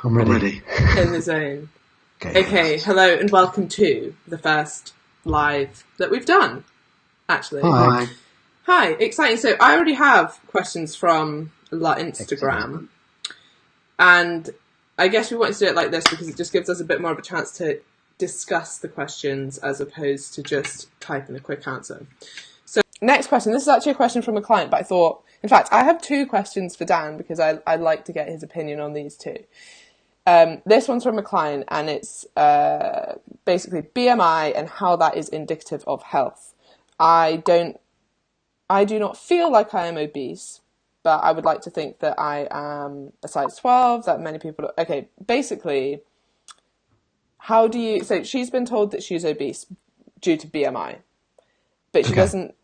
I'm ready. In the zone. Okay, hello and welcome to the first live that we've done, actually. Hi, exciting. So I already have questions from Instagram. And I guess we wanted to do it like this because it just gives us a bit more of a chance to discuss the questions as opposed to just type in a quick answer. So next question. This is actually a question from a client, but I thought, in fact, I have two questions for Dan because I'd like to get his opinion on these two. This one's from a client and it's basically BMI and how that is indicative of health. I do not feel like I am obese, but I would like to think that I am a size 12, that many people... Okay, basically, so she's been told that she's obese due to BMI, but she doesn't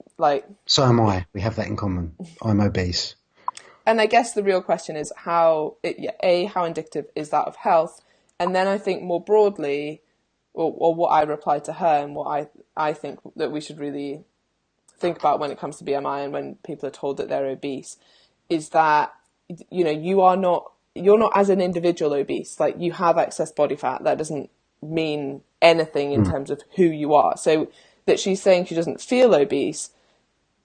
So am I. We have that in common. I'm obese. And I guess the real question is how indicative is that of health? And then I think more broadly, or what I replied to her and what I think that we should really think about when it comes to BMI and when people are told that they're obese, is that, you're not as an individual obese. Like, you have excess body fat. That doesn't mean anything in terms of who you are. So that she's saying she doesn't feel obese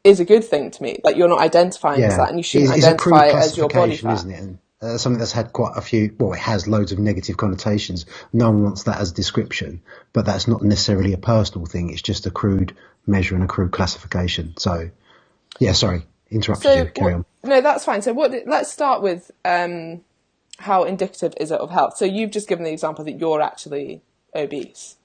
is a good thing to me. Like, you're not identifying as that, and you shouldn't identify it as your body fat. Isn't it? And something that's had quite a few, it has loads of negative connotations. No one wants that as a description, but that's not necessarily a personal thing. It's just a crude measure and a crude classification. So, sorry, interrupted you. Carry on. No, that's fine. So let's start with how indicative is it of health? So you've just given the example that you're actually obese.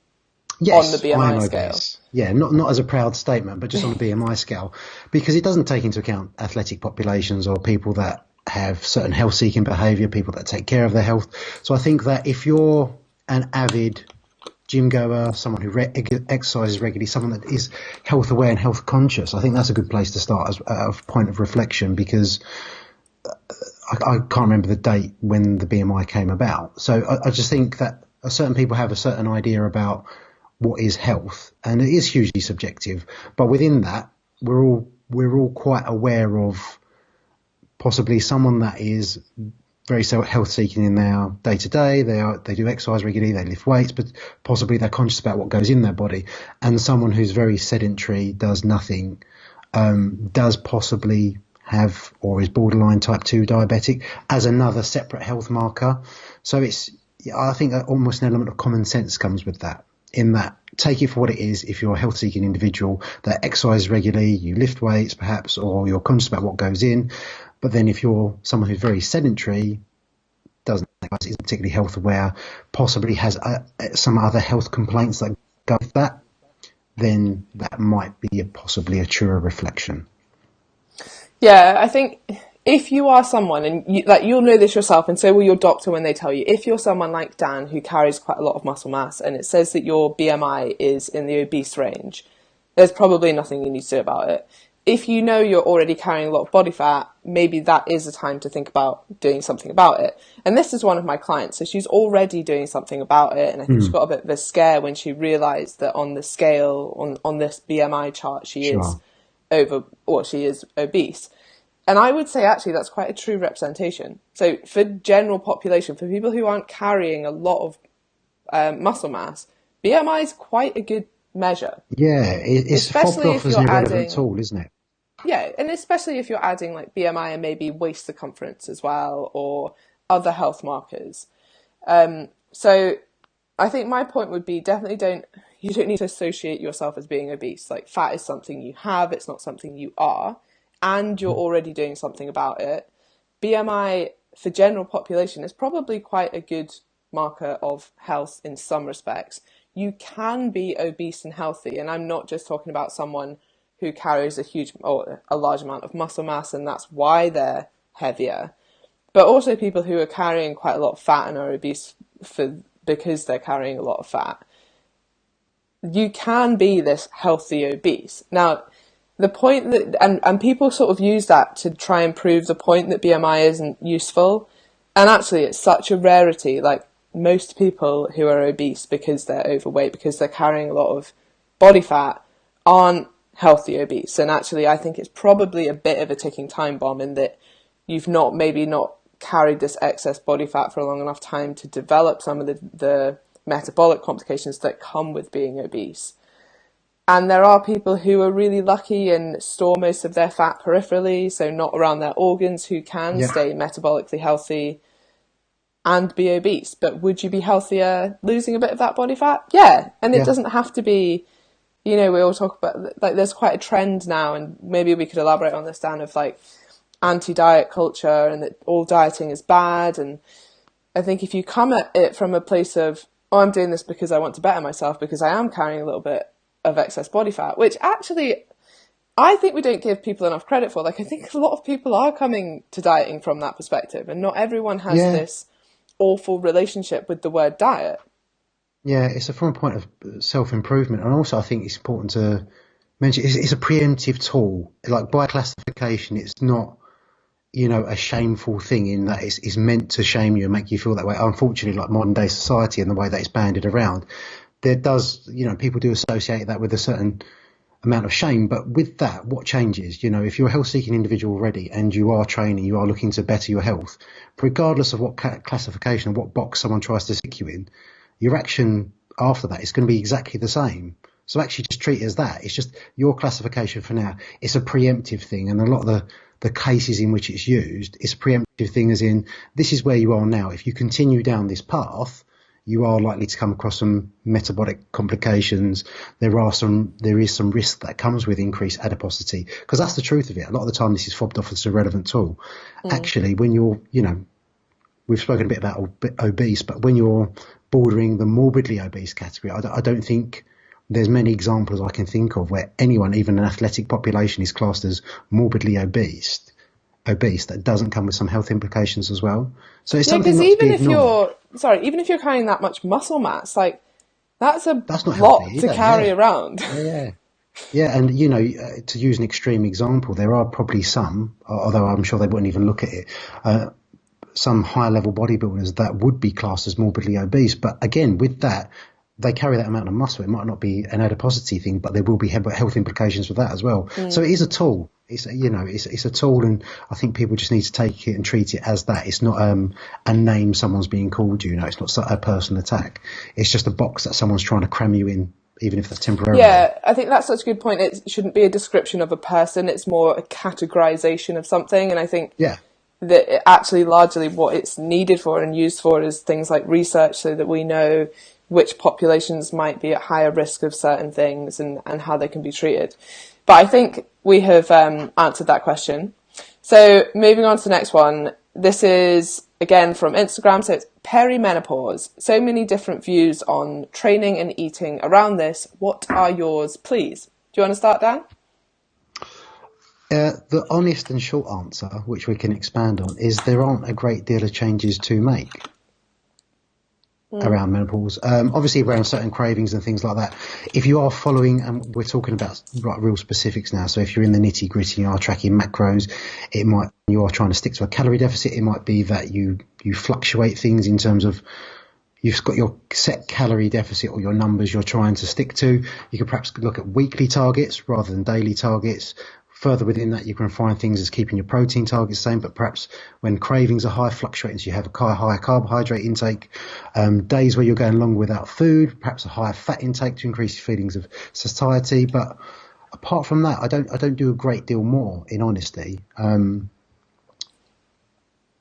Yes, on the BMI scale. Obese. Yeah, not as a proud statement, but just on the BMI scale, because it doesn't take into account athletic populations or people that have certain health-seeking behaviour, people that take care of their health. So I think that if you're an avid gym goer, someone who exercises regularly, someone that is health aware and health conscious, I think that's a good place to start as a point of reflection, because I can't remember the date when the BMI came about. So I just think that certain people have a certain idea about what is health, and it is hugely subjective. But within that, we're all quite aware of possibly someone that is very health seeking in their day to day. They do exercise regularly, they lift weights, but possibly they're conscious about what goes in their body. And someone who's very sedentary, does nothing, does possibly have or is borderline type 2 diabetic as another separate health marker. So I think that almost an element of common sense comes with that. In that, take it for what it is. If you're a health-seeking individual that exercises regularly, you lift weights perhaps, or you're conscious about what goes in. But then if you're someone who's very sedentary, isn't particularly health-aware, possibly has some other health complaints that go with that, then that might be possibly a truer reflection. Yeah, I think if you are someone, and you'll know this yourself, and so will your doctor when they tell you, if you're someone like Dan who carries quite a lot of muscle mass and it says that your BMI is in the obese range, there's probably nothing you need to do about it. If you know you're already carrying a lot of body fat, maybe that is a time to think about doing something about it. And this is one of my clients, so she's already doing something about it, and I think she got a bit of a scare when she realised that on the scale, on this BMI chart, she is obese. And I would say, actually, that's quite a true representation. So for general population, for people who aren't carrying a lot of muscle mass, BMI is quite a good measure. Yeah, it's fobbed off as an irrelevant tool, isn't it? Yeah, and especially if you're adding like BMI and maybe waist circumference as well, or other health markers. So I think my point would be definitely you don't need to associate yourself as being obese. Like, fat is something you have, it's not something you are. And you're already doing something about it. BMI for general population is probably quite a good marker of health in some respects. You can be obese and healthy, and I'm not just talking about someone who carries a large amount of muscle mass and that's why they're heavier, but also people who are carrying quite a lot of fat and are obese because they're carrying a lot of fat. You can be this healthy obese. Now, the point that, and people sort of use that to try and prove the point that BMI isn't useful. And actually, it's such a rarity. Like, most people who are obese because they're overweight, because they're carrying a lot of body fat, aren't healthy obese. And actually, I think it's probably a bit of a ticking time bomb in that you've maybe not carried this excess body fat for a long enough time to develop some of the metabolic complications that come with being obese. And there are people who are really lucky and store most of their fat peripherally, so not around their organs, who can stay metabolically healthy and be obese. But would you be healthier losing a bit of that body fat? Yeah. And it doesn't have to be, we all talk about, like, there's quite a trend now, and maybe we could elaborate on this, Dan, of like anti-diet culture and that all dieting is bad. And I think if you come at it from a place of, oh, I'm doing this because I want to better myself, because I am carrying a little bit of excess body fat, which actually I think we don't give people enough credit for. Like, I think a lot of people are coming to dieting from that perspective, and not everyone has this awful relationship with the word diet. Yeah, it's from a point of self-improvement. And also I think it's important to mention it's a preemptive tool. Like, by classification, it's not, a shameful thing in that it's meant to shame you and make you feel that way. Unfortunately, like modern day society and the way that it's banded around, there does, people do associate that with a certain amount of shame. But with that, what changes? If you're a health seeking individual already and you are training, you are looking to better your health, regardless of what classification or what box someone tries to stick you in, your action after that is going to be exactly the same. So actually just treat it as that. It's just your classification for now. It's a preemptive thing. And a lot of the cases in which it's used, it's a preemptive thing, as in, this is where you are now. If you continue down this path, you are likely to come across some metabolic complications. There is some risk that comes with increased adiposity, because that's the truth of it. A lot of the time this is fobbed off as a relevant tool. Actually, when you're, we've spoken a bit about obese, but when you're bordering the morbidly obese category, I don't think there's many examples I can think of where anyone, even an athletic population, is classed as morbidly obese that doesn't come with some health implications as well. So it's something because even if you're carrying that much muscle mass, like, that's not lot to carry around. Yeah, and to use an extreme example, there are probably some, although I'm sure they wouldn't even look at it, some high level bodybuilders that would be classed as morbidly obese. But again, with that, they carry that amount of muscle. It might not be an adiposity thing, but there will be health implications with that as well. So it is a tool. It's a tool, and I think people just need to take it and treat it as that. It's not a name someone's being called you. It's not a personal attack. It's just a box that someone's trying to cram you in, even if that's temporarily. Yeah, I think that's such a good point. It shouldn't be a description of a person. It's more a categorization of something. And I think that actually largely what it's needed for and used for is things like research, so that we know which populations might be at higher risk of certain things and how they can be treated. But I think we have answered that question. So moving on to the next one. This is, again, from Instagram. So it's perimenopause. So many different views on training and eating around this. What are yours, please? Do you want to start, Dan? The honest and short answer, which we can expand on, is there aren't a great deal of changes to make around menopause. Obviously around certain cravings and things like that. If you are following, and we're talking about real specifics now, so if you're in the nitty gritty, you are tracking macros, you are trying to stick to a calorie deficit, it might be that you fluctuate things in terms of you've got your set calorie deficit or your numbers you're trying to stick to. You could perhaps look at weekly targets rather than daily targets. Further within that, you can find things as keeping your protein targets the same, but perhaps when cravings are high, fluctuating, so you have a higher carbohydrate intake, days where you're going longer without food, perhaps a higher fat intake to increase your feelings of satiety. But apart from that, I don't do a great deal more, in honesty.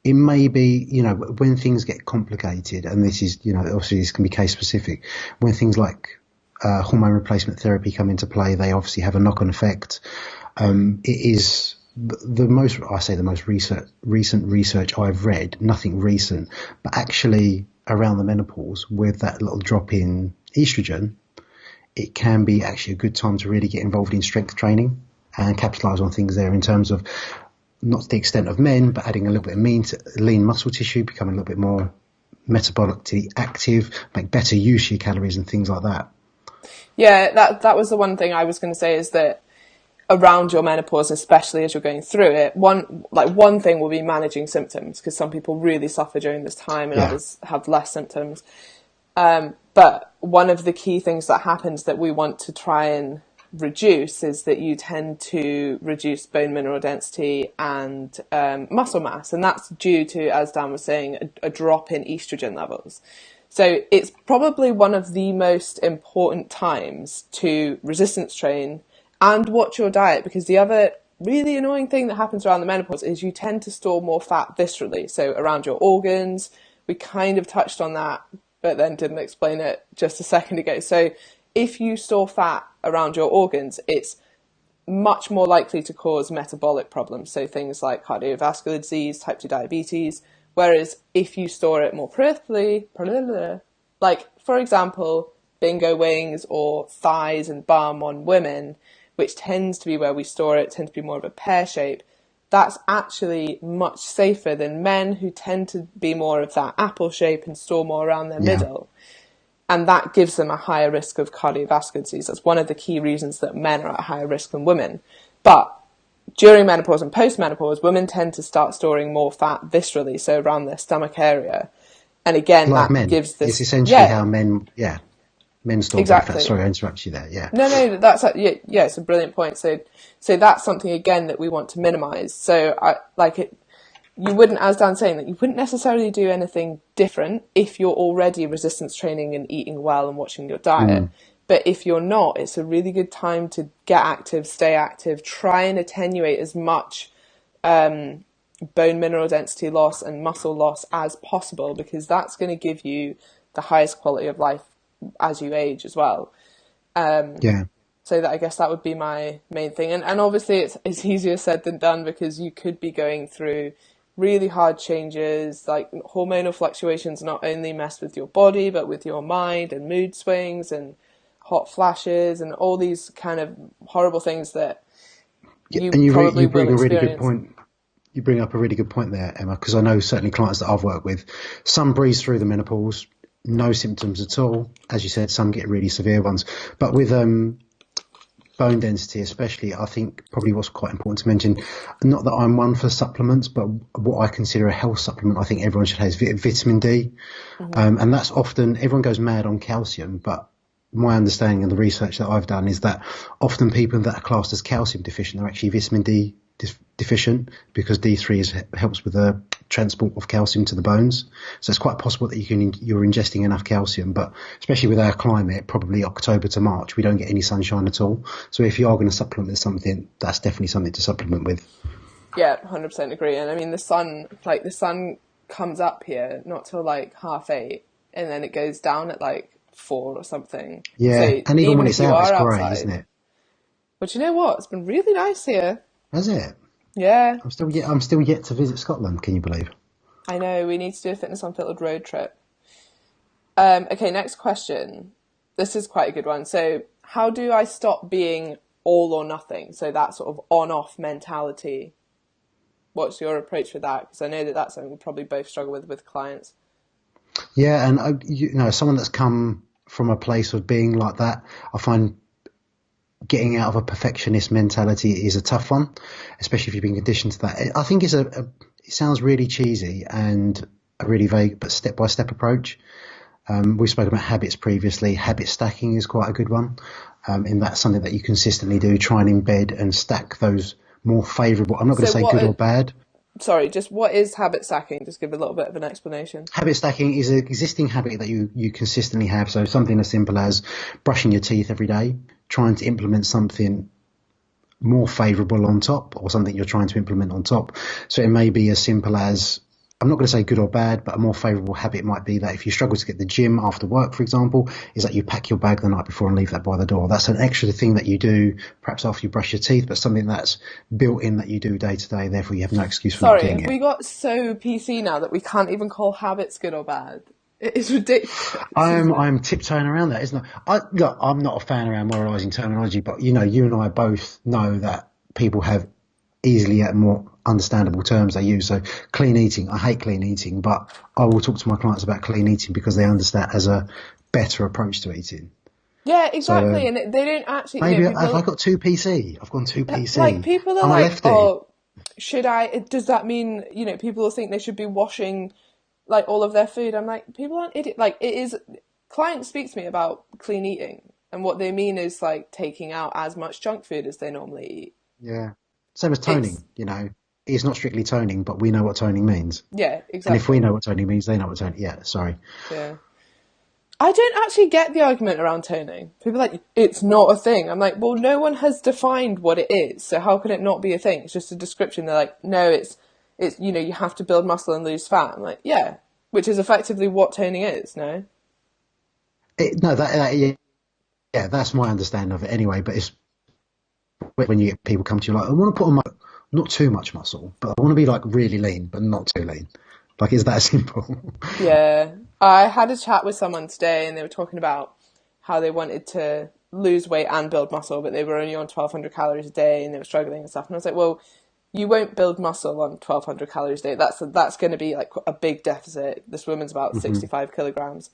It may be, when things get complicated, and this is, obviously this can be case specific, when things like hormone replacement therapy come into play, they obviously have a knock-on effect. It is the most recent research I've read, nothing recent, but actually around the menopause with that little drop in estrogen, it can be actually a good time to really get involved in strength training and capitalize on things there in terms of, not to the extent of men, but adding a little bit of lean muscle tissue, becoming a little bit more metabolically active, make better use of your calories and things like that. Yeah, that was the one thing I was going to say, is that around your menopause, especially as you're going through it, one thing will be managing symptoms, because some people really suffer during this time and others have less symptoms. But one of the key things that happens that we want to try and reduce is that you tend to reduce bone mineral density and muscle mass. And that's due to, as Dan was saying, a drop in estrogen levels. So it's probably one of the most important times to resistance train and watch your diet, because the other really annoying thing that happens around the menopause is you tend to store more fat viscerally, so around your organs. We kind of touched on that, but then didn't explain it just a second ago. So if you store fat around your organs, it's much more likely to cause metabolic problems, so things like cardiovascular disease, type 2 diabetes. Whereas if you store it more peripherally, like, for example, bingo wings or thighs and bum on women, which tends to be where we store it, tends to be more of a pear shape, that's actually much safer than men who tend to be more of that apple shape and store more around their middle. And that gives them a higher risk of cardiovascular disease. That's one of the key reasons that men are at higher risk than women. But during menopause and post-menopause, women tend to start storing more fat viscerally, so around their stomach area. And again, like that men. gives this... It's essentially how men store exactly. fat. Sorry, I interrupted you there. Yeah. No, that's it's a brilliant point. So that's something again that we want to minimize. So you wouldn't, as Dan's saying, that you wouldn't necessarily do anything different if you're already resistance training and eating well and watching your diet. But if you're not, it's a really good time to get active, stay active, try and attenuate as much bone mineral density loss and muscle loss as possible, because that's going to give you the highest quality of life as you age as well. So that, I guess that would be my main thing. And obviously it's easier said than done, because you could be going through really hard changes, like hormonal fluctuations not only mess with your body, but with your mind, and mood swings and hot flashes and all these kind of horrible things that you probably will experience. Really good point. You bring up a really good point there, Emma, because I know certainly clients that I've worked with, some breeze through the menopause, no symptoms at all. As you said, some get really severe ones. But with bone density especially, I think probably what's quite important to mention, not that I'm one for supplements, but what I consider a health supplement I think everyone should have is vitamin D. And that's often, everyone goes mad on calcium, but my understanding and the research that I've done is that often people that are classed as calcium deficient are actually vitamin D deficient, because D3 helps with the transport of calcium to the bones. So it's quite possible that you're ingesting enough calcium, but especially with our climate, probably October to March, we don't get any sunshine at all. So if you are going to supplement with something, that's definitely something to supplement with. Yeah, 100% agree. And I mean, the sun comes up here not till 8:30, and then it goes down at 4 or something. Yeah, so and even when it's out, it's grey, outside, isn't it? But you know what? It's been really nice here. Has it? Yeah. I'm still yet to visit Scotland, can you believe? I know, we need to do a Fitness Unfiltered road trip. Okay, next question. This is quite a good one. So, how do I stop being all or nothing? So that sort of on-off mentality. What's your approach with that? Because I know that that's something we probably both struggle with clients. Yeah, and someone that's come from a place of being like that, I find getting out of a perfectionist mentality is a tough one, especially if you've been conditioned to that. I think it sounds really cheesy and a really vague but step-by-step approach. We've spoken about habits previously. Habit stacking is quite a good one, and that's something that you consistently do. Try and embed and stack those more favourable. I'm not going to say good or bad. Sorry, just what is habit stacking? Just give a little bit of an explanation. Habit stacking is an existing habit that you consistently have. So something as simple as brushing your teeth every day, trying to implement something more favourable on top, or something you're trying to implement on top. So it may be as simple as, I'm not going to say good or bad, but a more favourable habit might be that if you struggle to get the gym after work, for example, is that you pack your bag the night before and leave that by the door. That's an extra thing that you do, perhaps after you brush your teeth, but something that's built in that you do day to day. Therefore, you have no excuse for not doing it. Sorry, we got so PC now that we can't even call habits good or bad. It is ridiculous. I'm tiptoeing around that, isn't I? Look, I'm not a fan around moralising terminology, but you and I both know that people have easily at more understandable terms they use. So clean eating, I hate clean eating, but I will talk to my clients about clean eating because they understand as a better approach to eating. Yeah, exactly. So, and they don't actually... Maybe have I got 2 PC? I've gone 2 PC. Like, people are oh, should I... Does that mean, people will think they should be washing, all of their food? I'm like, people aren't idiots. It is... Clients speak to me about clean eating, And what they mean is like taking out as much junk food as they normally eat. Yeah. Same as toning, It's not strictly toning, but we know what toning means. Yeah, And if we exactly. know what toning means, they know what toning. Yeah, sorry. Yeah. I don't actually get the argument around toning. People are like, it's not a thing. I'm like, well, no one has defined what it is, so how can it not be a thing? It's just a description. They're like, no, it's you have to build muscle and lose fat. I'm like, yeah, which is effectively what toning is, no? No, yeah, that's my understanding of it anyway. But it's when you get people come to you like, I want to put on not too much muscle, but I want to be like really lean, but not too lean. Like, is that simple? Yeah. I had a chat with someone today and they were talking about how they wanted to lose weight and build muscle, but they were only on 1,200 calories a day and they were struggling and stuff. And I was like, well, you won't build muscle on 1,200 calories a day. That's going to be like a big deficit. This woman's about 65 kilograms.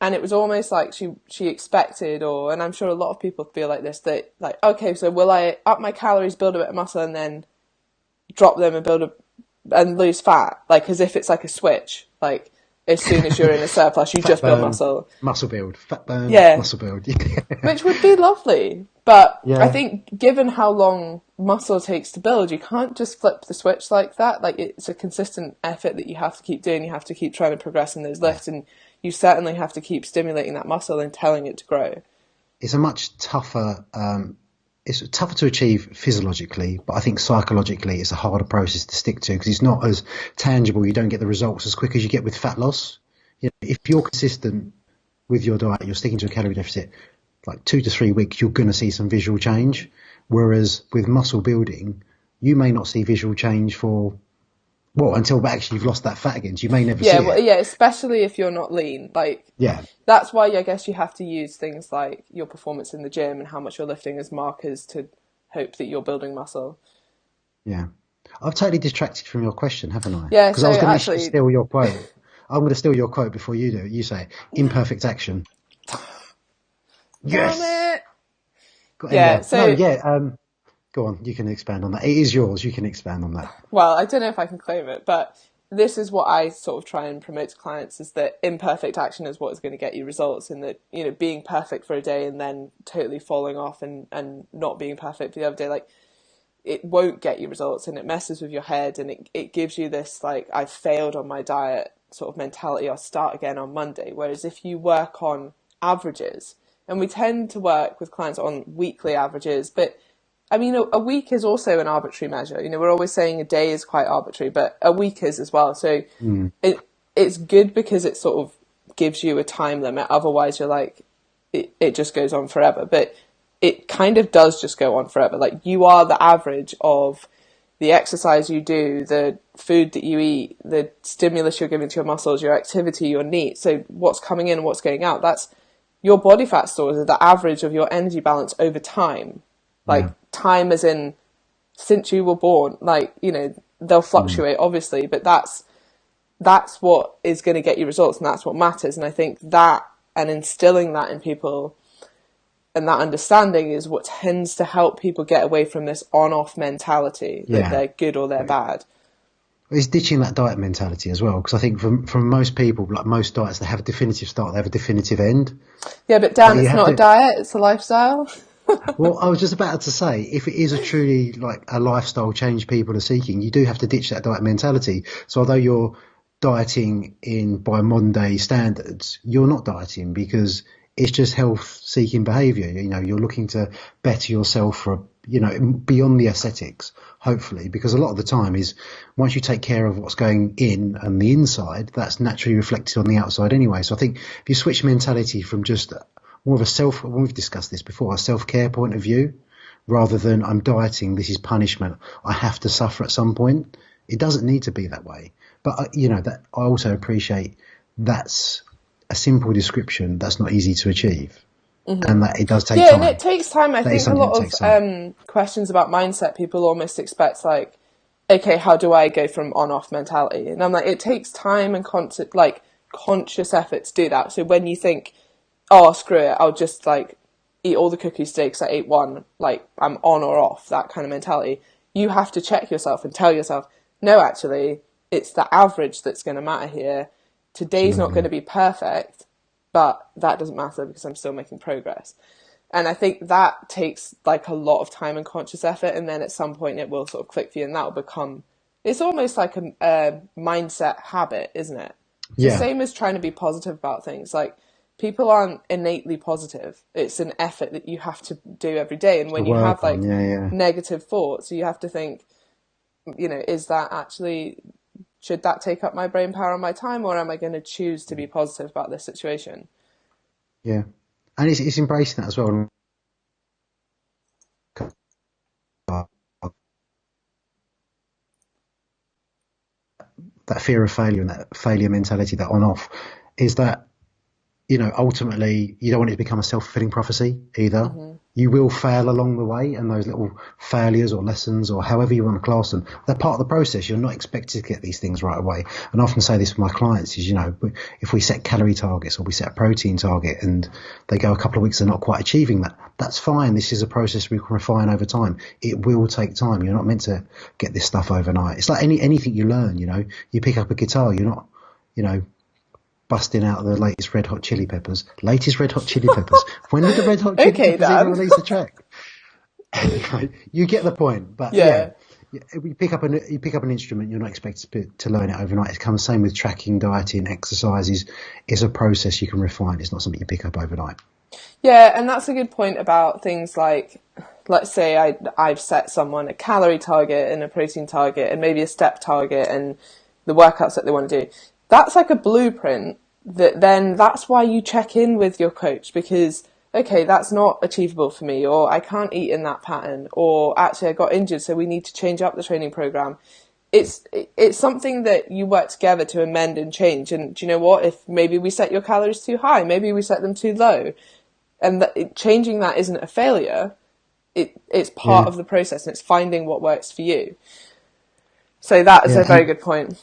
And it was almost like she expected, and I'm sure a lot of people feel like this, that like, okay, so will I up my calories, build a bit of muscle and then drop them and lose fat? Like as if it's like a switch. Like as soon as you're in a surplus, you just build muscle. Muscle build. Fat burn, yeah. Muscle build. Which would be lovely. But yeah. I think given how long muscle takes to build, you can't just flip the switch like that. Like it's a consistent effort that you have to keep doing. You have to keep trying to progress in those lifts, and you certainly have to keep stimulating that muscle and telling it to grow. It's a much tougher, it's tougher to achieve physiologically, but I think psychologically it's a harder process to stick to because it's not as tangible. You don't get the results as quick as you get with fat loss. If you're consistent with your diet, you're sticking to a calorie deficit, like 2 to 3 weeks, you're going to see some visual change. Whereas with muscle building, you may not see visual change for, until actually you've lost that fat again. So you may never see it. Yeah, especially if you're not lean. Like, yeah, that's why I guess you have to use things like your performance in the gym and how much you're lifting as markers to hope that you're building muscle. Yeah. I've totally distracted from your question, haven't I? Yeah, because I was going to steal your quote. I'm going to steal your quote before you do it. You say imperfect action. Yes. Damn it. Go on. You can expand on that. It is yours. You can expand on that. Well, I don't know if I can claim it, but this is what I sort of try and promote to clients: is that imperfect action is what is going to get you results, and that being perfect for a day and then totally falling off and not being perfect for the other day, like it won't get you results, and it messes with your head, and it gives you this like, I've failed on my diet sort of mentality. I'll start again on Monday. Whereas if you work on averages, and we tend to work with clients on weekly averages, but I mean, a week is also an arbitrary measure. We're always saying a day is quite arbitrary, but a week is as well. So it's good because it sort of gives you a time limit. Otherwise, you're like, it just goes on forever. But it kind of does just go on forever. Like, you are the average of the exercise you do, the food that you eat, the stimulus you're giving to your muscles, your activity, your NEAT. So what's coming in and what's going out, that's your body fat stores are the average of your energy balance over time. Like, time as in since you were born. Like, they'll fluctuate obviously, but that's what is going to get you results, and that's what matters. And I think that, and instilling that in people and that understanding, is what tends to help people get away from this on-off mentality that they're good or they're bad. It's ditching that diet mentality as well, because I think from most people, like most diets, they have a definitive start, they have a definitive end. Yeah, but Dan, it's not a diet, it's a lifestyle. Well, I was just about to say, if it is a truly like a lifestyle change people are seeking, you do have to ditch that diet mentality. So although you're dieting by modern day standards, you're not dieting because it's just health seeking behavior. You're looking to better yourself for, beyond the aesthetics, hopefully, because a lot of the time is once you take care of what's going in and the inside, that's naturally reflected on the outside anyway. So I think if you switch mentality from just more of we've discussed this before, a self-care point of view, rather than I'm dieting, this is punishment, I have to suffer at some point. It doesn't need to be that way. But, that I also appreciate that's a simple description that's not easy to achieve. And that it does take time. Yeah, and it takes time. I think a lot of questions about mindset, people almost expect like, okay, how do I go from on-off mentality? And I'm like, it takes time and conscious effort to do that. So when you think, oh, screw it, I'll just like eat all the cookies today because I ate one, like I'm on or off, that kind of mentality, you have to check yourself and tell yourself, no, actually, it's the average that's going to matter here. Today's not going to be perfect, but that doesn't matter because I'm still making progress. And I think that takes like a lot of time and conscious effort, and then at some point it will sort of click for you, and that will become, it's almost like a mindset habit, isn't it? It's the same as trying to be positive about things. Like, people aren't innately positive. It's an effort that you have to do every day. And when you have like negative thoughts, you have to think, is that actually, should that take up my brain power and my time, or am I going to choose to be positive about this situation? Yeah. And it's embracing that as well. That fear of failure and that failure mentality, that on-off, is that, ultimately you don't want it to become a self-fulfilling prophecy either. Mm-hmm. You will fail along the way, and those little failures or lessons or however you want to class them, they're part of the process. You're not expected to get these things right away. And I often say this with my clients is, if we set calorie targets or we set a protein target and they go a couple of weeks and not quite achieving that, that's fine. This is a process we can refine over time. It will take time. You're not meant to get this stuff overnight. It's like anything you learn, you pick up a guitar, you're not, busting out the latest Red Hot Chili Peppers. When did the Red Hot Chili Peppers even release a track? You get the point. But you pick up an instrument, you're not expected to learn it overnight. It comes the same with tracking, dieting, exercises. It's a process you can refine. It's not something you pick up overnight. Yeah, and that's a good point about things like, let's say I've set someone a calorie target and a protein target and maybe a step target and the workouts that they want to do. That's like a blueprint that's why you check in with your coach, because, okay, that's not achievable for me, or I can't eat in that pattern, or actually I got injured, so we need to change up the training program. It's something that you work together to amend and change. And do you know what? If maybe we set your calories too high, maybe we set them too low, and changing that isn't a failure. It's part of the process, and it's finding what works for you. So that is a very good point.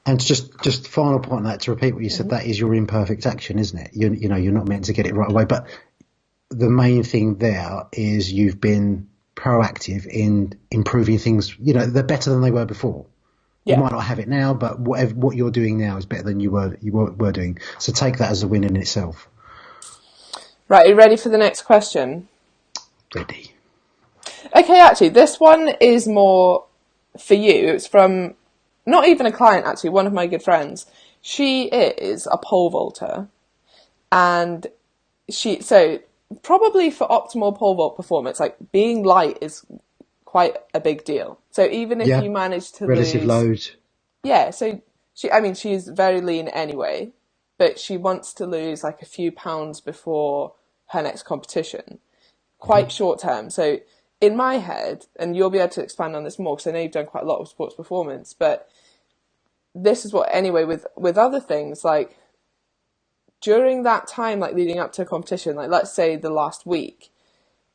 And just final point on that, to repeat what you said, that is your imperfect action, isn't it? You're not meant to get it right away. But the main thing there is you've been proactive in improving things. They're better than they were before. Yeah. You might not have it now, but what you're doing now is better than you were doing. So take that as a win in itself. Right, are you ready for the next question? Ready. Okay, actually, this one is more for you. It's from not even a client, actually, one of my good friends. She is a pole vaulter, and so probably for optimal pole vault performance, like, being light is quite a big deal. So even if you manage to relative load. Yeah, so she's very lean anyway, but she wants to lose like a few pounds before her next competition, quite short term. So in my head, and you'll be able to expand on this more because I know you've done quite a lot of sports performance, but this is what, anyway, with other things, like during that time, like leading up to a competition, like let's say the last week,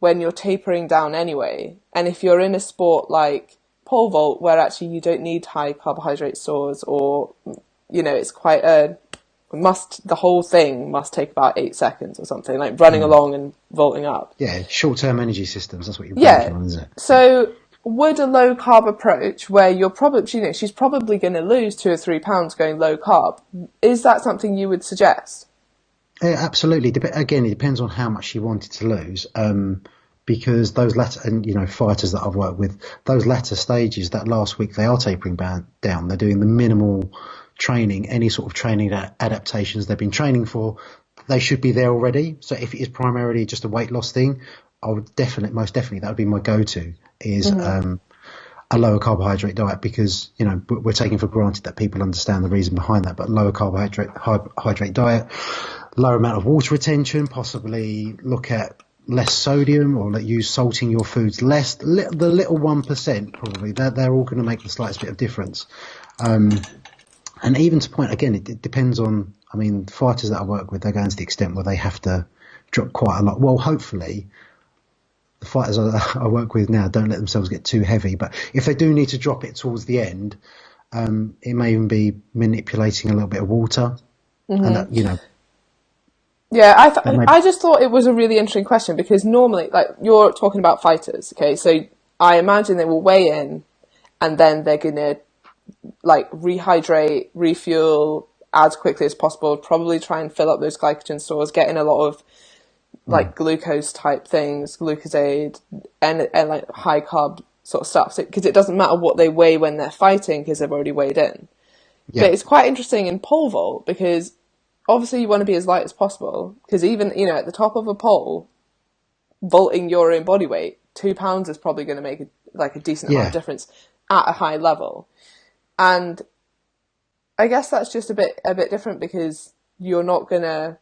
when you're tapering down anyway, and if you're in a sport like pole vault where actually you don't need high carbohydrate stores, or it's quite the whole thing must take about 8 seconds or something, like running along and vaulting up. Yeah, short-term energy systems, that's what you're working on, isn't it? So would a low carb approach, where you're probably, she's probably going to lose 2 or 3 pounds going low carb, is that something you would suggest? Yeah, absolutely. Again, it depends on how much she wanted to lose. Because those fighters that I've worked with, those latter stages, that last week, they are tapering down. They're doing the minimal training, any sort of training adaptations they've been training for, they should be there already. So if it is primarily just a weight loss thing, I would most definitely, that would be my go-to, is a lower carbohydrate diet, because, we're taking for granted that people understand the reason behind that, but lower carbohydrate diet, lower amount of water retention, possibly look at less sodium, or use salting your foods less, the little 1% probably, they're all going to make the slightest bit of difference. And even to point, again, it depends on, fighters that I work with, they're going to the extent where they have to drop quite a lot. Well, hopefully the fighters I work with now don't let themselves get too heavy, but if they do need to drop it towards the end, it may even be manipulating a little bit of water, and that, Yeah, I just thought it was a really interesting question, because normally, like, you're talking about fighters, okay? So I imagine they will weigh in, and then they're going to, like, rehydrate, refuel, as quickly as possible, probably try and fill up those glycogen stores, get in a lot of like glucose type things, glucosade, and like high carb sort of stuff. Because it doesn't matter what they weigh when they're fighting, because they've already weighed in. Yeah. But it's quite interesting in pole vault, because obviously you want to be as light as possible, because even, you know, at the top of a pole, vaulting your own body weight, 2 pounds is probably going to make a decent amount of difference at a high level. And I guess that's just a bit different, because you're not going to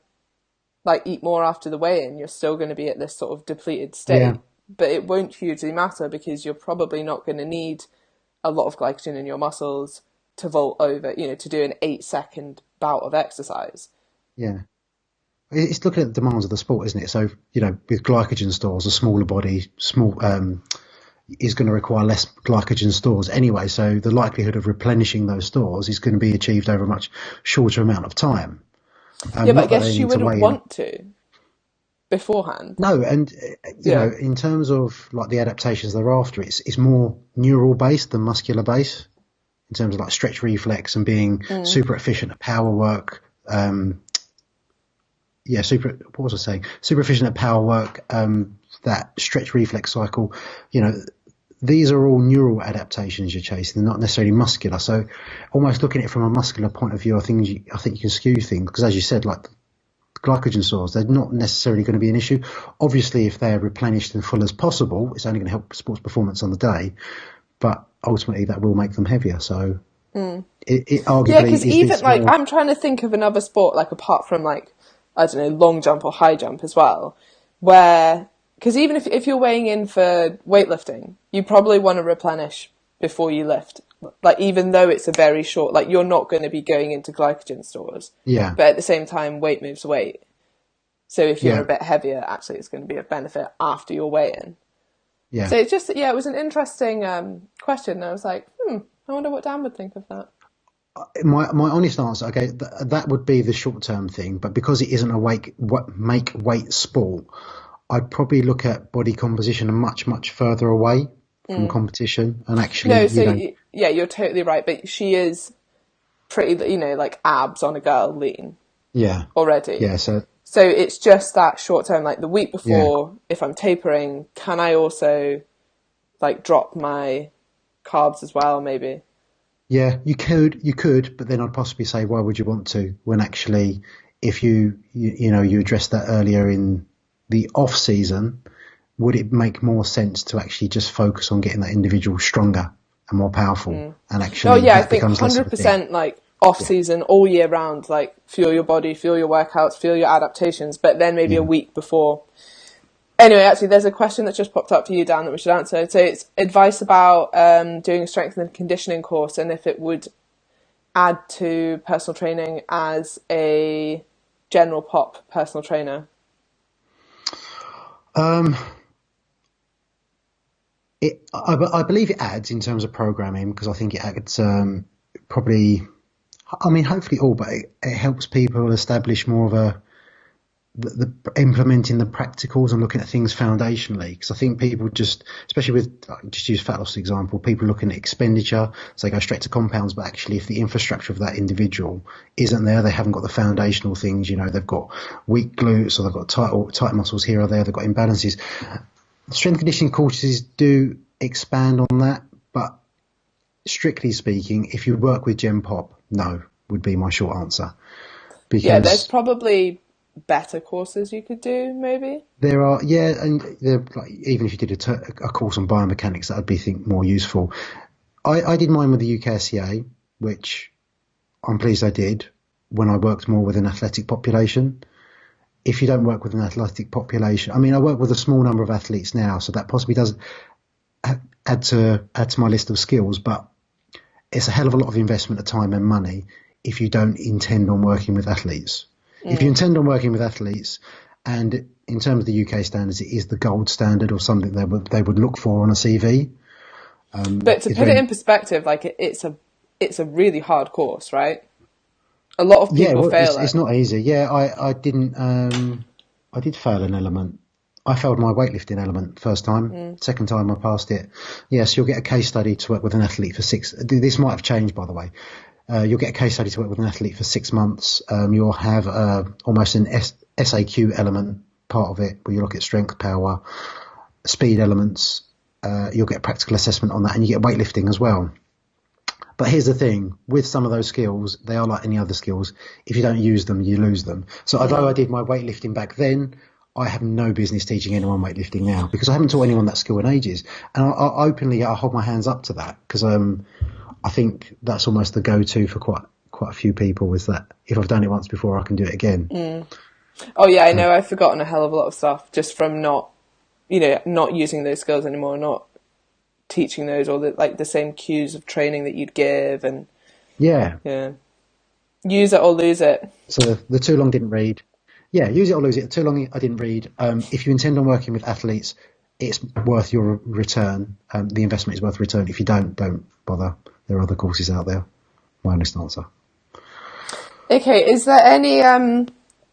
like eat more after the weigh-in. You're still going to be at this sort of depleted state, but it won't hugely matter, because you're probably not going to need a lot of glycogen in your muscles to vault over, you know, to do an 8-second bout of exercise. Yeah. It's looking at the demands of the sport, isn't it? So, you know, with glycogen stores, a smaller body, is going to require less glycogen stores anyway. So the likelihood of replenishing those stores is going to be achieved over a much shorter amount of time. But I guess you wouldn't want to beforehand. No, and you know, in terms of like the adaptations they're after, it's more neural based than muscular based, in terms of like stretch reflex and being super efficient at power work. Super efficient at power work. That stretch reflex cycle, you know, these are all neural adaptations you're chasing. They're not necessarily muscular. So almost looking at it from a muscular point of view, I think you can skew things, because as you said, like glycogen stores, they're not necessarily going to be an issue. Obviously, if they're replenished and full as possible, it's only going to help sports performance on the day, but ultimately that will make them heavier. So it arguably because even like I'm trying to think of another sport, like apart from like, I don't know, long jump or high jump as well, where, because even if you're weighing in for weightlifting, you probably want to replenish before you lift. Like, even though it's a very short, like, you're not going to be going into glycogen stores. Yeah. But at the same time, weight moves weight. So if you're a bit heavier, actually, it's going to be a benefit after your weigh-in. Yeah. So it's just, it was an interesting question. I was like, I wonder what Dan would think of that. My honest answer, okay, that would be the short-term thing. But because it isn't a make weight sport, I'd probably look at body composition and much, much further away from competition, and actually, you're totally right. But she is pretty, you know, like abs on a girl lean. Yeah. Already. Yeah. So it's just that short term, like the week before, if I'm tapering, can I also like drop my carbs as well, maybe? Yeah, you could, but then I'd possibly say, why would you want to, when actually, if you addressed that earlier in the off season, would it make more sense to actually just focus on getting that individual stronger and more powerful? And actually, I think 100% like off season, all year round, like fuel your body, fuel your workouts, fuel your adaptations, but then maybe a week before. Anyway, actually, there's a question that just popped up for you, Dan, that we should answer. So it's advice about doing a strength and conditioning course, and if it would add to personal training as a general pop personal trainer. I believe it adds in terms of programming, because I think it adds probably, I mean, hopefully all, but it helps people establish more of the implementing the practicals and looking at things foundationally. Because I think people just, especially with, just use fat loss example, people looking at expenditure, so they go straight to compounds, but actually if the infrastructure of that individual isn't there, they haven't got the foundational things, you know, they've got weak glutes, or they've got tight muscles here or there, they've got imbalances. Strength conditioning courses do expand on that, but strictly speaking, if you work with Gen Pop, no, would be my short answer. Because there's probably better courses you could do, maybe. There are, and like, even if you did a course on biomechanics, that would be, think, more useful. I did mine with the UKSCA, which I'm pleased I did, when I worked more with an athletic population. If you don't work with an athletic population, I mean, I work with a small number of athletes now, so that possibly does add to my list of skills, but it's a hell of a lot of investment of time and money if you don't intend on working with athletes. If you intend on working with athletes, and in terms of the UK standards, it is the gold standard, or something they would look for on a CV. But to put it in perspective, like it's a really hard course, right? A lot of people fail it. It's not easy. Yeah, I didn't. I did fail an element. I failed my weightlifting element first time. Second time I passed it. Yes, you'll get a case study to work with an athlete for 6. This might have changed, by the way. You'll get a case study to work with an athlete for 6 months. You'll have almost an SAQ element part of it, where you look at strength, power, speed elements. You'll get a practical assessment on that, and you get weightlifting as well. But here's the thing, with some of those skills, they are like any other skills. If you don't use them, you lose them. So although I did my weightlifting back then, I have no business teaching anyone weightlifting now, because I haven't taught anyone that skill in ages. And I hold my hands up to that, because I think that's almost the go-to for quite a few people, is that if I've done it once before, I can do it again. Oh yeah, I know. I've forgotten a hell of a lot of stuff just from not using those skills anymore, not teaching those, or the same cues of training that you'd give, and yeah, use it or lose it. So the too long didn't read. Yeah, use it or lose it. Too long I didn't read. If you intend on working with athletes, it's worth your return. The investment is worth return. If you don't bother. There are other courses out there. My honest answer. Okay, is there any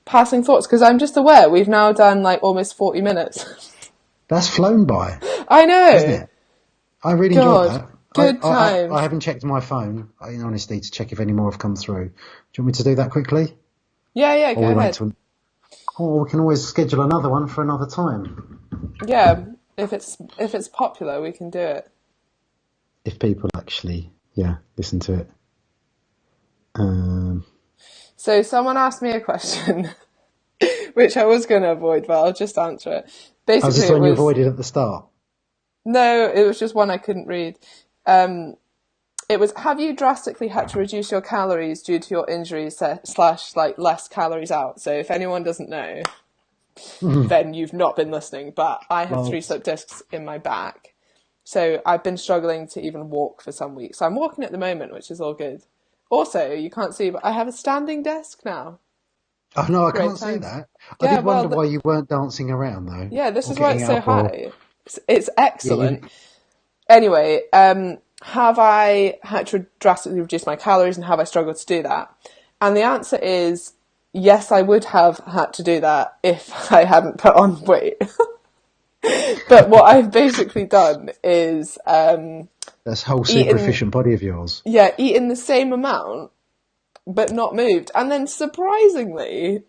passing thoughts? Because I'm just aware we've now done like almost 40 minutes. That's flown by. I know. Isn't it? I really enjoyed that. Good time. I haven't checked my phone, in honesty, to check if any more have come through. Do you want me to do that quickly? Yeah, go ahead. Or we can always schedule another one for another time. Yeah, if it's popular, we can do it. If people actually, listen to it. So someone asked me a question, which I was going to avoid, but I'll just answer it. Basically, was this one you avoided at the start? No, it was just one I couldn't read. It was, have you drastically had to reduce your calories due to your injuries / like less calories out? So if anyone doesn't know, then you've not been listening. But I have 3 slip discs in my back. So I've been struggling to even walk for some weeks. So I'm walking at the moment, which is all good. Also, you can't see, but I have a standing desk now. Oh, no, I can't see that. I did wonder why you weren't dancing around, though. Yeah, this is why it's so high. It's excellent. Yeah, anyway, have I had to drastically reduce my calories, and have I struggled to do that? And the answer is yes, I would have had to do that if I hadn't put on weight. But what I've basically done is... this whole super efficient body of yours. Yeah, eaten the same amount, but not moved. And then surprisingly,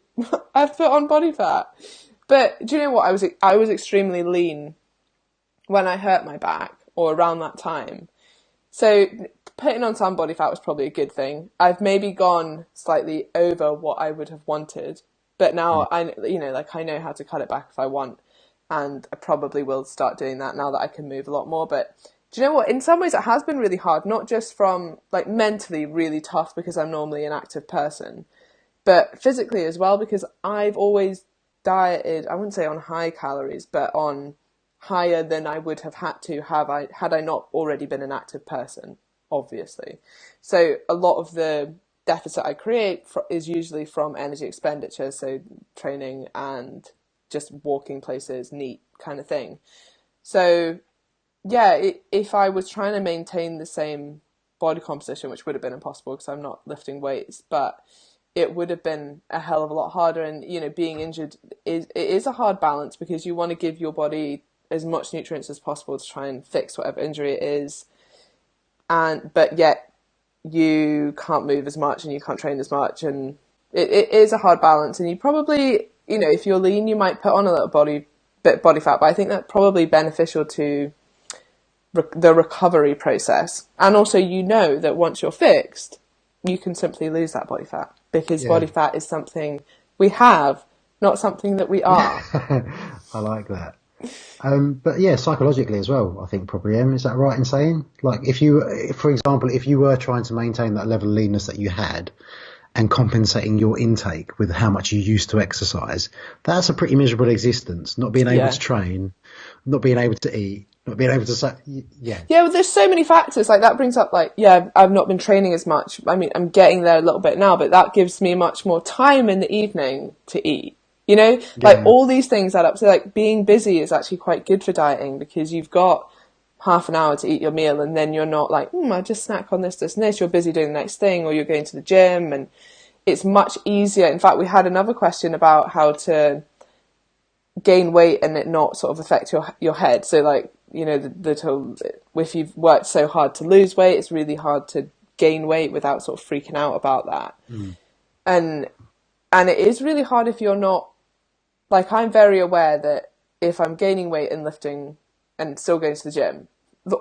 I've put on body fat. But do you know what? I was extremely lean when I hurt my back, or around that time. So putting on some body fat was probably a good thing. I've maybe gone slightly over what I would have wanted, but now I know how to cut it back if I want, and I probably will start doing that now that I can move a lot more. But do you know what? In some ways it has been really hard, not just from like mentally really tough because I'm normally an active person, but physically as well, because I've always dieted, I wouldn't say on high calories, but on higher than I would have had to had I not already been an active person, obviously. So a lot of the deficit I create is usually from energy expenditure, so training and just walking places, neat kind of thing. So yeah, if I was trying to maintain the same body composition, which would have been impossible because I'm not lifting weights, but it would have been a hell of a lot harder. And, being injured is a hard balance, because you want to give your body as much nutrients as possible to try and fix whatever injury it is. But yet you can't move as much and you can't train as much. And it is a hard balance. And you probably, if you're lean, you might put on a little body fat, but I think that's probably beneficial to the recovery process. And also, that once you're fixed, you can simply lose that body fat, because body fat is something we have, not something that we are. I like that. But yeah, psychologically as well, I think probably, is that right in saying? Like for example, if you were trying to maintain that level of leanness that you had and compensating your intake with how much you used to exercise, that's a pretty miserable existence. Not being able to train, not being able to eat, not being able to well, there's so many factors. Like that brings up I've not been training as much. I mean, I'm getting there a little bit now, but that gives me much more time in the evening to eat. All these things add up. So being busy is actually quite good for dieting, because you've got half an hour to eat your meal, and then you're not like, I just snack on this and this. You're busy doing the next thing, or you're going to the gym, and it's much easier. In fact, we had another question about how to gain weight and it not sort of affect your head. So if you've worked so hard to lose weight, it's really hard to gain weight without sort of freaking out about that. And it is really hard if you're not, like, I'm very aware that if I'm gaining weight and lifting and still going to the gym,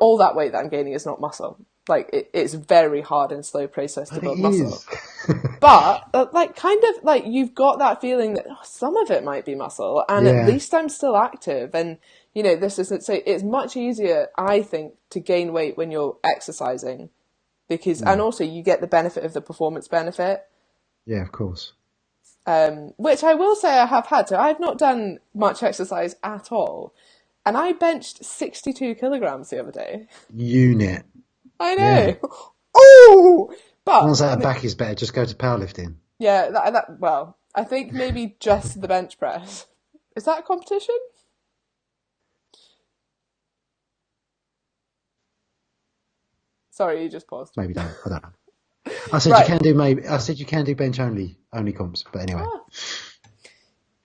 all that weight that I'm gaining is not muscle. Like, it's very hard and slow process to build muscle. But, like, kind of, like, you've got that feeling that some of it might be muscle, and at least I'm still active. And, you know, this isn't, so it's much easier, I think, to gain weight when you're exercising, because, and also you get the benefit of the performance benefit. Yeah, of course. Which I will say I have had. So I've not done much exercise at all. And I benched 62 kilograms the other day. Unit. I know. Yeah. Oh! But once that back is better, just go to powerlifting. Yeah, well, I think maybe just the bench press. Is that a competition? Sorry, you just paused. Maybe don't. I don't know. I said you can do you can do bench only comps, but anyway.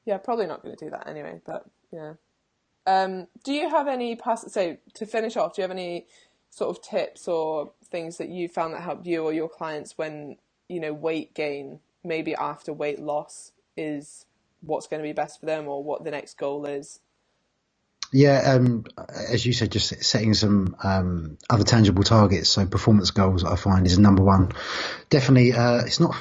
Yeah, probably not going to do that anyway, but yeah. Do you have any so to finish off, do you have any sort of tips or things that you found that helped you or your clients when, you know, weight gain, maybe after weight loss, is what's going to be best for them, or what the next goal is? Yeah, as you said, just setting some other tangible targets. So performance goals, I find, is number one. Definitely, it's not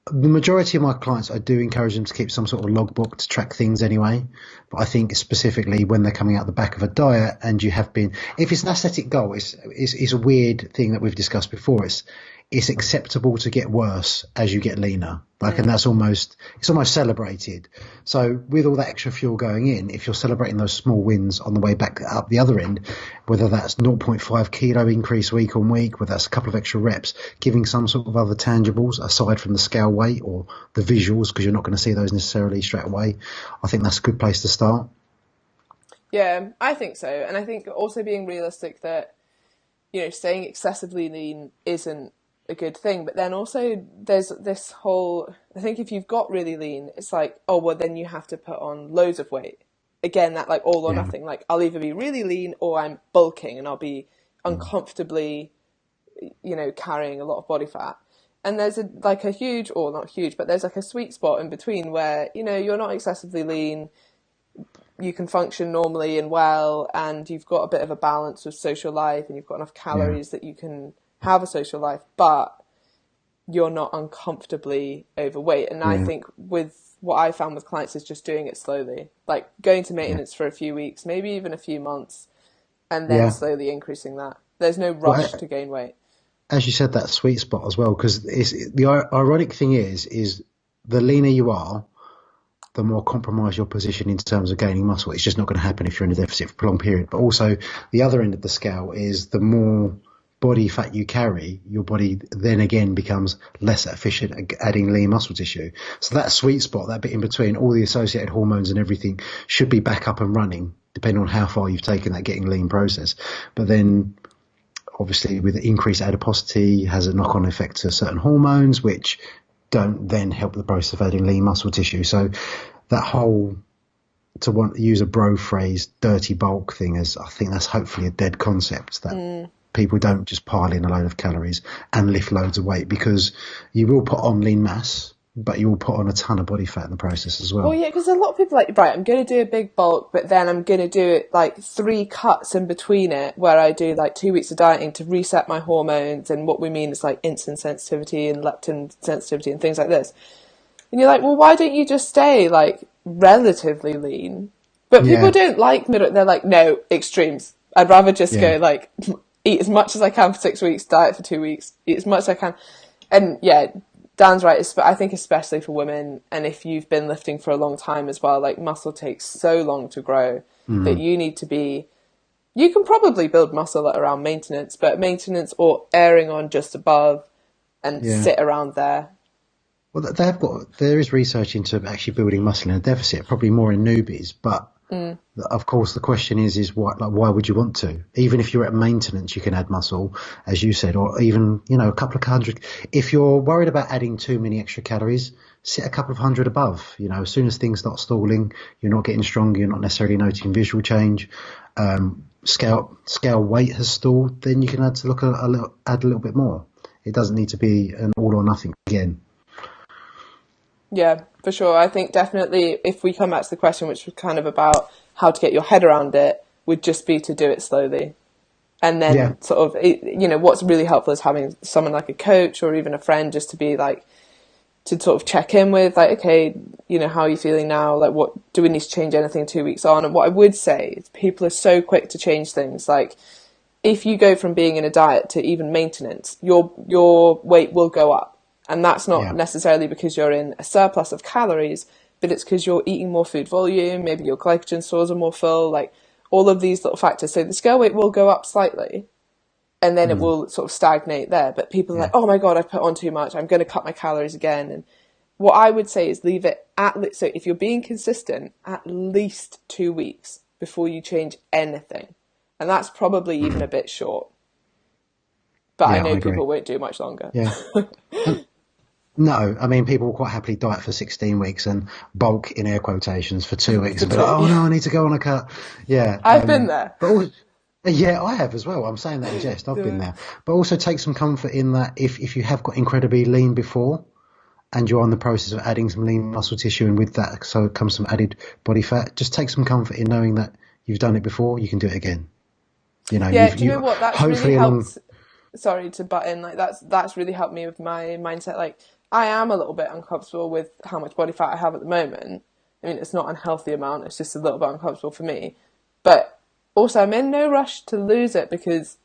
the majority of my clients. I do encourage them to keep some sort of logbook to track things anyway. But I think specifically when they're coming out the back of a diet, and you have been, if it's an aesthetic goal, it's a weird thing that we've discussed before. It's acceptable to get worse as you get leaner. And it's almost celebrated. So with all that extra fuel going in, if you're celebrating those small wins on the way back up the other end, whether that's 0.5 kilo increase week on week, whether that's a couple of extra reps, giving some sort of other tangibles aside from the scale weight or the visuals, because you're not going to see those necessarily straight away, I think that's a good place to start. Yeah, I think so. And I think also being realistic that, you know, staying excessively lean isn't a good thing, but then also there's this whole, I think if you've got really lean, it's like, oh well, then you have to put on loads of weight again, that like all or nothing. Like, I'll either be really lean or I'm bulking and I'll be uncomfortably, you know, carrying a lot of body fat. And there's a huge, or not huge, but there's like a sweet spot in between where, you know, you're not excessively lean, you can function normally and well, and you've got a bit of a balance with social life, and you've got enough calories that you can have a social life, but you're not uncomfortably overweight. And I think with what I found with clients is just doing it slowly, like going to maintenance for a few weeks, maybe even a few months, and then slowly increasing that. There's no rush to gain weight. As you said, that sweet spot as well, because the ironic thing is the leaner you are, the more compromised your position in terms of gaining muscle. It's just not going to happen if you're in a deficit for a prolonged period. But also the other end of the scale is the more body fat you carry, your body then again becomes less efficient at adding lean muscle tissue. So that sweet spot, that bit in between, all the associated hormones and everything should be back up and running, depending on how far you've taken that getting lean process. But then obviously with increased adiposity has a knock-on effect to certain hormones, which don't then help the process of adding lean muscle tissue. So that whole, to want to use a bro phrase, dirty bulk thing, is, I think that's hopefully a dead concept, that people don't just pile in a load of calories and lift loads of weight, because you will put on lean mass, but you will put on a ton of body fat in the process as well. Well, yeah, because a lot of people are like, right, I'm going to do a big bulk, but then I'm going to do it like 3 cuts in between it, where I do like 2 weeks of dieting to reset my hormones. And what we mean is like insulin sensitivity and leptin sensitivity and things like this. And you're like, well, why don't you just stay like relatively lean? But people don't like middle. They're like, no, extremes. I'd rather just go like eat as much as I can for 6 weeks, diet for 2 weeks, eat as much as I can. And yeah, Dan's right. I think especially for women, and if you've been lifting for a long time as well, like muscle takes so long to grow that you need to be, you can probably build muscle at around maintenance, but maintenance or airing on just above and sit around there. Well, there is research into actually building muscle in a deficit, probably more in newbies, but of course the question is why would you want to? Even if you're at maintenance, you can add muscle, as you said, or even, you know, a couple of hundred. If you're worried about adding too many extra calories, sit a couple of hundred above. You know, as soon as things start stalling, you're not getting stronger, you're not necessarily noticing visual change. Scale weight has stalled, then you can add a little bit more. It doesn't need to be an all or nothing again. Yeah, for sure. I think definitely if we come back to the question, which was kind of about how to get your head around it, would just be to do it slowly. And then sort of, you know, what's really helpful is having someone like a coach or even a friend just to be like, to sort of check in with, like, okay, you know, how are you feeling now? Like, what do we need to change anything 2 weeks on? And what I would say is people are so quick to change things. Like, if you go from being in a diet to even maintenance, your weight will go up. And that's not necessarily because you're in a surplus of calories, but it's because you're eating more food volume, maybe your glycogen stores are more full, like all of these little factors. So the scale weight will go up slightly, and then it will sort of stagnate there. But people are like, oh my God, I've put on too much. I'm going to cut my calories again. And what I would say is leave it so if you're being consistent, at least 2 weeks before you change anything. And that's probably even a bit short. But I know people won't do much longer. Yeah. No, I mean, people will quite happily diet for 16 weeks and bulk in air quotations for 2 weeks and be like, oh no, I need to go on a cut. Yeah. I've been there. But yeah, I have as well. I'm saying that in jest. I've been there. But also take some comfort in that if you have got incredibly lean before and you're on the process of adding some lean muscle tissue, and with that so comes some added body fat, just take some comfort in knowing that you've done it before, you can do it again. You know, yeah, do you know what? That's really helped. Sorry to butt in. Like that's really helped me with my mindset. Like, I am a little bit uncomfortable with how much body fat I have at the moment. I mean, it's not an unhealthy amount. It's just a little bit uncomfortable for me. But also, I'm in no rush to lose it because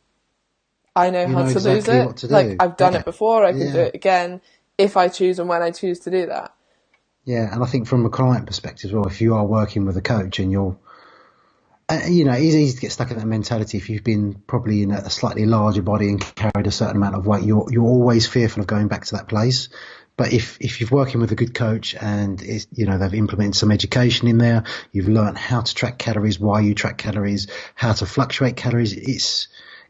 I know how to lose it. Like, I've done it before. I can do it again if I choose and when I choose to do that. Yeah, and I think from a client perspective as well, if you are working with a coach and you're, you know, it's easy to get stuck in that mentality. If you've been probably in a slightly larger body and carried a certain amount of weight, you're always fearful of going back to that place. But if you're working with a good coach and you know, they've implemented some education in there, you've learned how to track calories, why you track calories, how to fluctuate calories.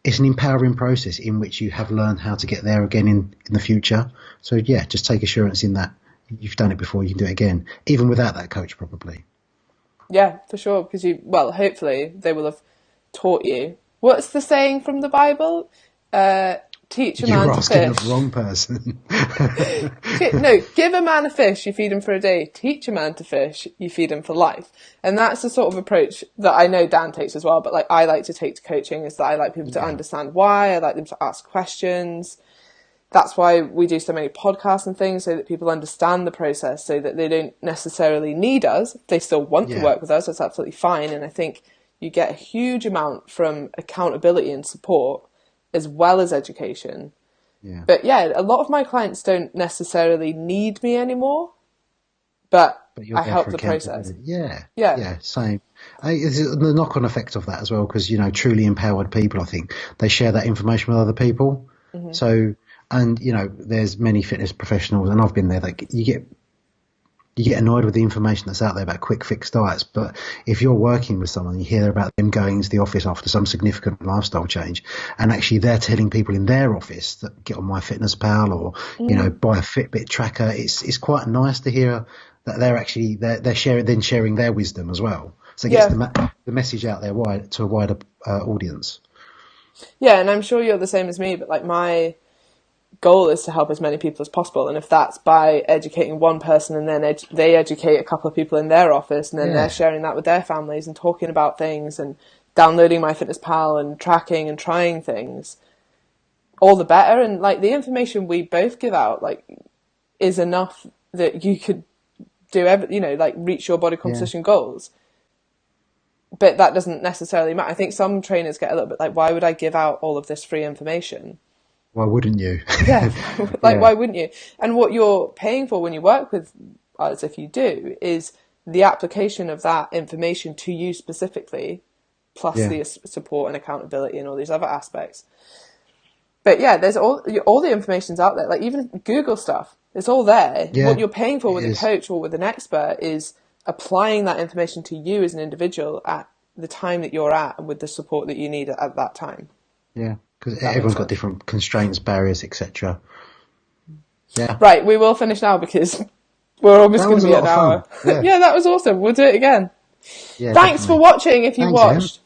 It's an empowering process in which you have learned how to get there again in the future. So yeah, just take assurance in that you've done it before, you can do it again, even without that coach probably. Yeah, for sure, because hopefully they will have taught you. What's the saying from the Bible? Teach a man to fish. You're asking the wrong person. No, give a man a fish, you feed him for a day. Teach a man to fish, you feed him for life. And that's the sort of approach that I know Dan takes as well, but like I like to take to coaching, is that I like people to understand why, I like them to ask questions. That's why we do so many podcasts and things, so that people understand the process, so that they don't necessarily need us. If they still want to work with us, that's absolutely fine. And I think you get a huge amount from accountability and support as well as education. Yeah. But yeah, a lot of my clients don't necessarily need me anymore, but I help the process. Yeah, same. The knock-on effect of that as well, because, you know, truly empowered people, I think, they share that information with other people. Mm-hmm. So, and, you know, there's many fitness professionals, and I've been there, like, you get annoyed with the information that's out there about quick fix diets. But if you're working with someone, you hear about them going into the office after some significant lifestyle change, and actually they're telling people in their office that get on MyFitnessPal or, you know, buy a Fitbit tracker. It's quite nice to hear that they're sharing their wisdom as well. So it gets the message out there to a wider audience. Yeah. And I'm sure you're the same as me, but like my goal is to help as many people as possible, and if that's by educating one person and then they educate a couple of people in their office, and then they're sharing that with their families and talking about things and downloading MyFitnessPal and tracking and trying things, all the better. And like the information we both give out like is enough that you could do like reach your body composition goals. But that doesn't necessarily matter. I think some trainers get a little bit like, why would I give out all of this free information? Why wouldn't you? Why wouldn't you? And what you're paying for when you work with us, if you do, is the application of that information to you specifically, plus the support and accountability and all these other aspects. But yeah, there's all the information's out there. Like even Google stuff, it's all there. Yeah, what you're paying for with a coach or with an expert is applying that information to you as an individual at the time that you're at and with the support that you need at that time. Yeah. Because everyone's got different constraints, barriers, etc. Yeah. Right, we will finish now because we're almost going to be an hour. Yeah, that was awesome. We'll do it again. Yeah, Thanks for watching if you watched.